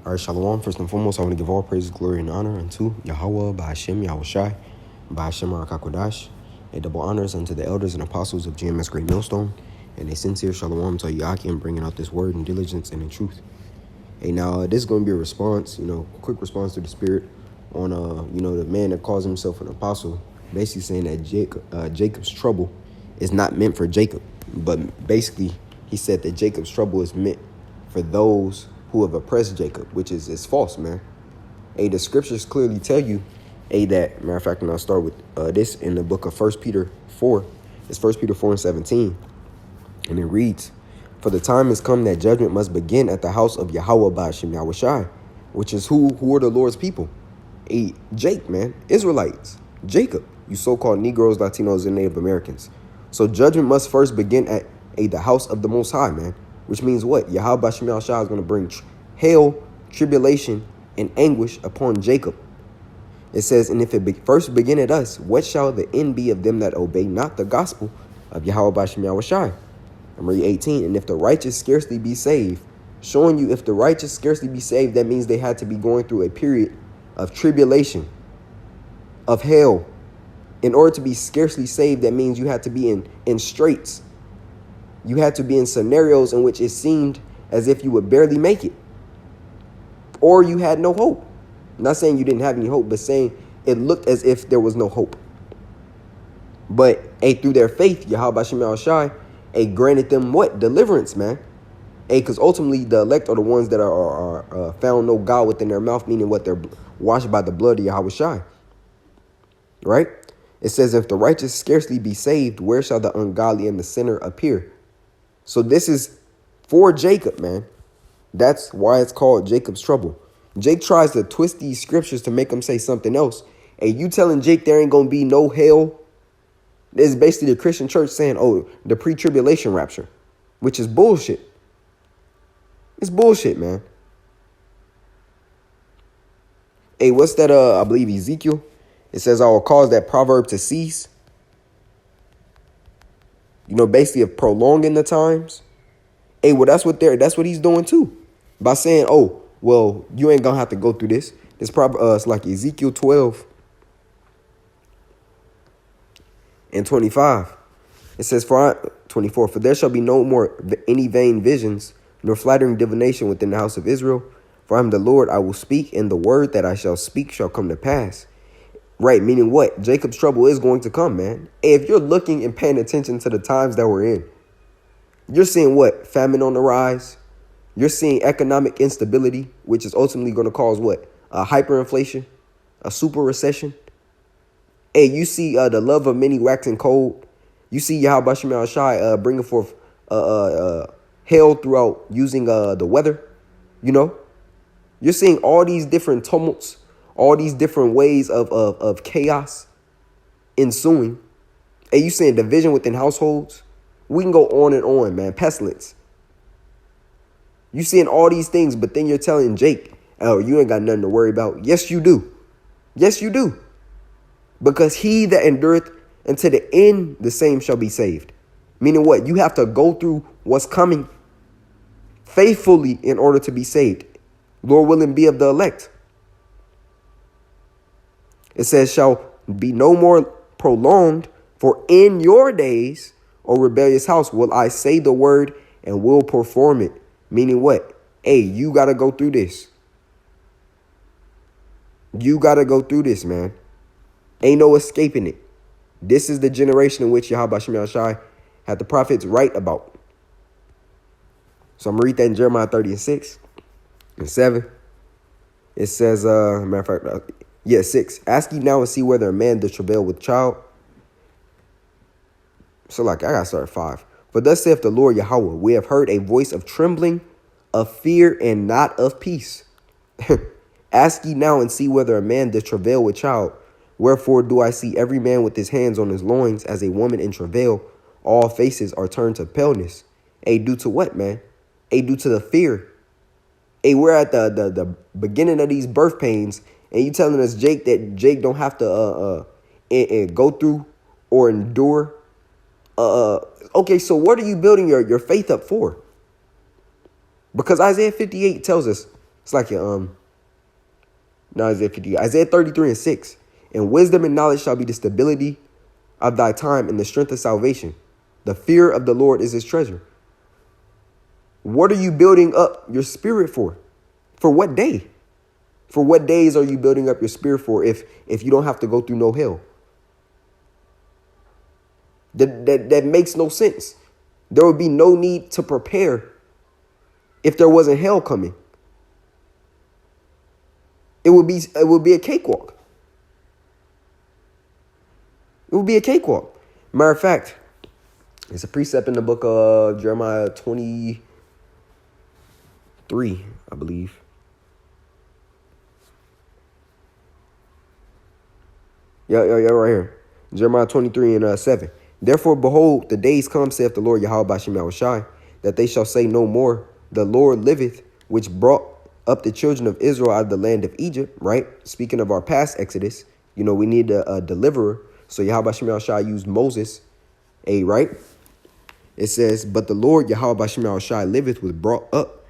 All right, Shalom. First and foremost, I want to give all praise, glory, and honor unto Yahweh, Ba'ashem, Yahushai, Ba'ashem, HaKakodash, and double honors unto the elders and apostles of GMS Great Millstone, and a sincere Shalom to Yakim bringing out this word in diligence and in truth. Hey, now, this is going to be a response, quick response to the Spirit on, the man that calls himself an apostle, basically saying that Jacob's trouble is not meant for Jacob, but basically he said that Jacob's trouble is meant for those who have oppressed Jacob, which is false, man. The scriptures clearly tell you, that, matter of fact, and I'll start with this in the book of 1 Peter 4. It's 1 Peter 4 and 17. And it reads, "For the time has come that judgment must begin at the house of Yahweh Ba'ashem Yahushai," which is who are the Lord's people? Jake, man. Israelites. Jacob. You so-called Negroes, Latinos, and Native Americans. So judgment must first begin at the house of the Most High, man. Which means what? Yahweh Ba'ashem Yahushai is going to bring hell, tribulation, and anguish upon Jacob. It says, "And if it first begin at us, what shall the end be of them that obey not the gospel of Yahweh Ba'ashem Yahushai?" And read 18, "And if the righteous scarcely be saved," showing you if the righteous scarcely be saved, that means they had to be going through a period of tribulation, of hell. In order to be scarcely saved, that means you had to be in straits. You had to be in scenarios in which it seemed as if you would barely make it. Or you had no hope. I'm not saying you didn't have any hope, but saying it looked as if there was no hope. But through their faith, Yahweh Ba'ashem Yahushai, granted them what? Deliverance, man. Because ultimately the elect are the ones that are found no God within their mouth, meaning what? They're washed by the blood of Yahweh Shai. Right? It says, "If the righteous scarcely be saved, where shall the ungodly and the sinner appear?" So this is for Jacob, man. That's why it's called Jacob's trouble. Jake tries to twist these scriptures to make him say something else. You telling Jake there ain't going to be no hell? This is basically the Christian church saying, the pre-tribulation rapture, which is bullshit. It's bullshit, man. What's that? I believe Ezekiel. It says, "I will cause that proverb to cease." Basically of prolonging the times. That's what he's doing too. By saying, you ain't gonna have to go through this. It's probably it's like Ezekiel 12 and 25. It says, 24, "For there shall be no more any vain visions, nor flattering divination within the house of Israel. For I am the Lord, I will speak, and the word that I shall speak shall come to pass." Right, meaning what? Jacob's trouble is going to come, man. If you're looking and paying attention to the times that we're in, you're seeing what? Famine on the rise. You're seeing economic instability, which is ultimately going to cause what? A hyperinflation, a super recession. You see the love of many waxing cold. You see Yahweh Ba'ashem Yahushai bringing forth hell throughout using the weather. You're seeing all these different tumults, all these different ways of chaos ensuing. You seeing division within households. We can go on and on, man. Pestilence. You seeing all these things, but then you're telling Jake, you ain't got nothing to worry about. Yes, you do. Yes, you do. Because he that endureth unto the end, the same shall be saved. Meaning what? You have to go through what's coming faithfully in order to be saved. Lord willing, be of the elect. It says, "Shall be no more prolonged, for in your days, O rebellious house, will I say the word and will perform it." Meaning what? You got to go through this. You got to go through this, man. Ain't no escaping it. This is the generation in which Yahweh Ba'ashem Yahushai had the prophets write about. So I'm going to read that in Jeremiah 30 and 6 and 7. It says, matter of fact, 6. "Ask ye now and see whether a man does travail with child." So I got to start at 5. "For thus saith the Lord Yahweh, we have heard a voice of trembling, of fear, and not of peace. Ask ye now and see whether a man does travail with child. Wherefore do I see every man with his hands on his loins as a woman in travail. All faces are turned to paleness." Due to what, man? Due to the fear. We're at the beginning of these birth pains, and you telling us, Jake, that Jake don't have to go through or endure. Okay, so what are you building your faith up for? Because Isaiah 58 tells us It's like no, Isaiah 50. Isaiah 33 and 6. And wisdom and knowledge shall be the stability of thy time and the strength of salvation. The fear of the Lord is his treasure. What are you building up your spirit for? For what day? For what days are you building up your spirit for if you don't have to go through no hell? That makes no sense. There would be no need to prepare if there wasn't hell coming. It would be a cakewalk. It would be a cakewalk. Matter of fact, it's a precept in the book of Jeremiah 23, I believe. Yeah, right here. Jeremiah 23 and 7. Therefore, behold, the days come, saith the Lord Yahweh Bashim Yahushai, that they shall say no more, the Lord liveth, which brought up the children of Israel out of the land of Egypt, right? Speaking of our past Exodus, we need a deliverer. So Yahweh Bashim Yahushai used Moses, right? It says, but the Lord Yahweh Bashim Yahushai liveth, was brought up,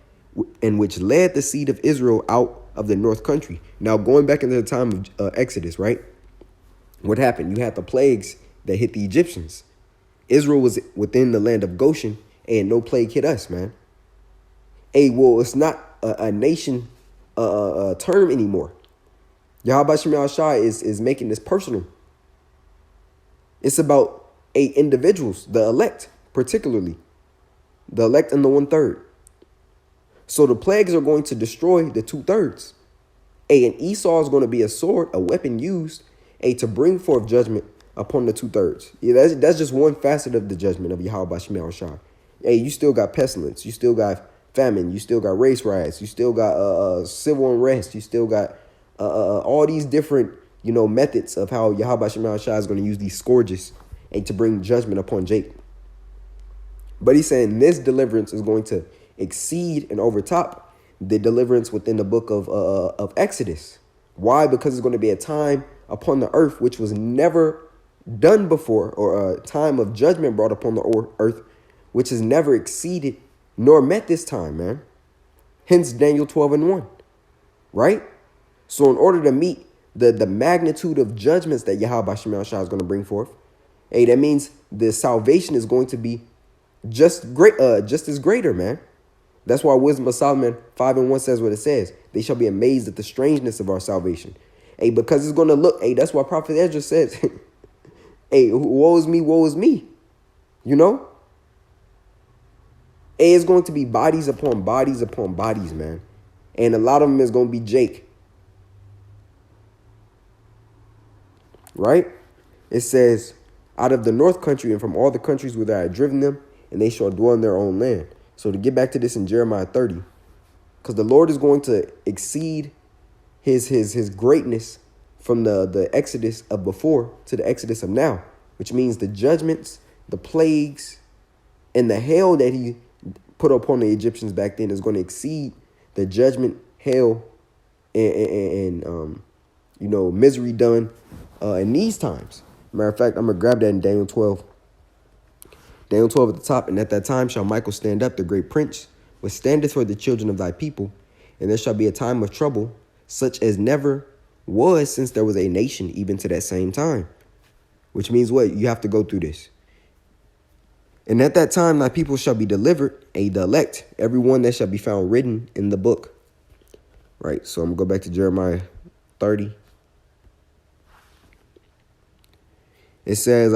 and which led the seed of Israel out of the north country. Now, going back into the time of Exodus, right? What happened? You had the plagues that hit the Egyptians. Israel was within the land of Goshen, and no plague hit us, man. Well, it's not a nation term anymore. Yahweh Bashim Yahushai is making this personal. It's about individuals, the elect, particularly. The elect and the 1/3. So the plagues are going to destroy the 2/3. And Esau is going to be a sword, a weapon used, to bring forth judgment upon the 2/3. Yeah, that's just one facet of the judgment of Yahweh Bashim Yahushai. You still got pestilence. You still got famine. You still got race riots. You still got civil unrest. You still got all these different, methods of how Yahweh Bashim Yahushai is going to use these scourges to bring judgment upon Jacob. But he's saying this deliverance is going to exceed and overtop the deliverance within the book of Exodus. Why? Because it's going to be a time upon the earth which was never done before, or a time of judgment brought upon the earth which has never exceeded nor met this time, man. Hence Daniel 12 and 1, right? So in order to meet the magnitude of judgments that Yahweh Bashim Yahushai is going to bring forth, that means the salvation is going to be just as greater, man. That's why Wisdom of Solomon 5 and 1 says what it says. They shall be amazed at the strangeness of our salvation. Because it's going to look, that's why Prophet Ezra says, woe is me, It's going to be bodies upon bodies upon bodies, man. And a lot of them is going to be Jake. Right? It says, out of the north country and from all the countries whither I have driven them, and they shall dwell in their own land. So to get back to this in Jeremiah 30, because the Lord is going to exceed his greatness from the Exodus of before to the Exodus of now, which means the judgments, the plagues, and the hell that he put upon the Egyptians back then is going to exceed the judgment, hell, and misery done in these times. Matter of fact, I'm going to grab that in Daniel 12. Daniel 12 at the top. And at that time shall Michael stand up, the great prince, which standeth for the children of thy people. And there shall be a time of trouble, such as never was since there was a nation, even to that same time. Which means what? You have to go through this. And at that time thy people shall be delivered, the elect, every one that shall be found written in the book. Right, so I'm going to go back to Jeremiah 30. It says,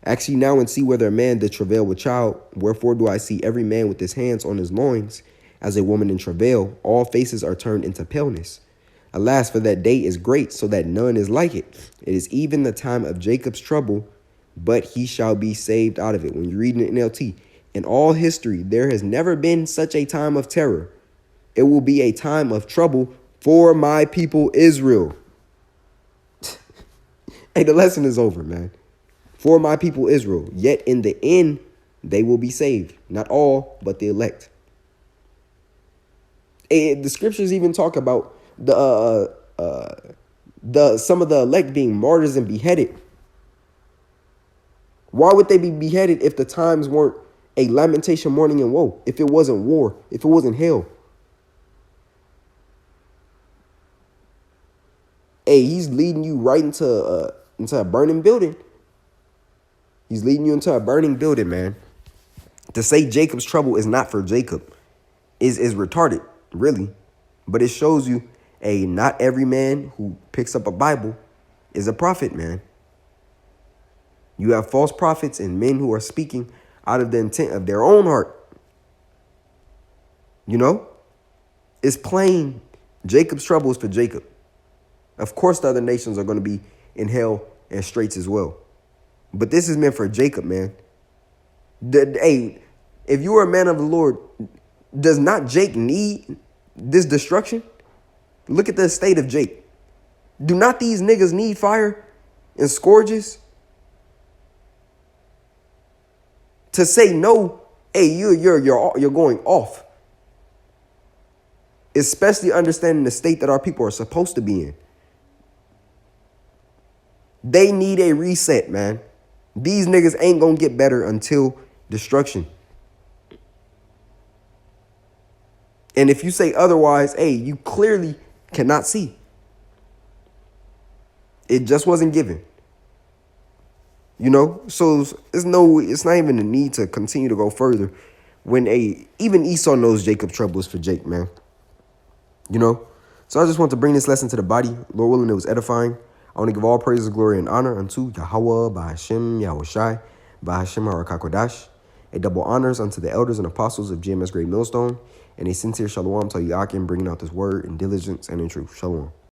ask ye now and see whether a man did travail with child. Wherefore do I see every man with his hands on his loins, as a woman in travail? All faces are turned into paleness. Alas, for that day is great, so that none is like it. It is even the time of Jacob's trouble, but he shall be saved out of it. When you read in NLT, in all history, there has never been such a time of terror. It will be a time of trouble for my people Israel. The lesson is over, man. For my people Israel. Yet in the end, they will be saved. Not all, but the elect. The scriptures even talk about some of the elect being martyrs and beheaded. Why would they be beheaded if the times weren't a lamentation, mourning, and woe? If it wasn't war, if it wasn't hell. hey, he's leading you right into a burning building. He's leading you into a burning building, man. To say Jacob's trouble is not for Jacob is retarded, really. But it shows you, hey, not every man who picks up a Bible is a prophet, man. You have false prophets and men who are speaking out of the intent of their own heart. You know? It's plain. Jacob's trouble is for Jacob. Of course, the other nations are going to be in hell and straits as well. But this is meant for Jacob, man. Hey, if you are a man of the Lord, does not Jake need this destruction? Look at the state of Jake. Do not these niggas need fire and scourges? To say no, hey, you're going off. Especially understanding the state that our people are supposed to be in. They need a reset, man. These niggas ain't gonna get better until destruction. And if you say otherwise, hey, you clearly cannot see. It just wasn't given. You know, so it's not even a need to continue to go further when even Esau knows Jacob's trouble is for Jake, man. You know, so I just want to bring this lesson to the body. Lord willing, it was edifying. I want to give all praises, glory, and honor unto Yahweh, by Hashem, Yahushai, by Hashem HaRakakodash. A double honors unto the elders and apostles of GMS Great Millstone, and a sincere shalom to Yakim, bringing out this word in diligence and in truth. Shalom.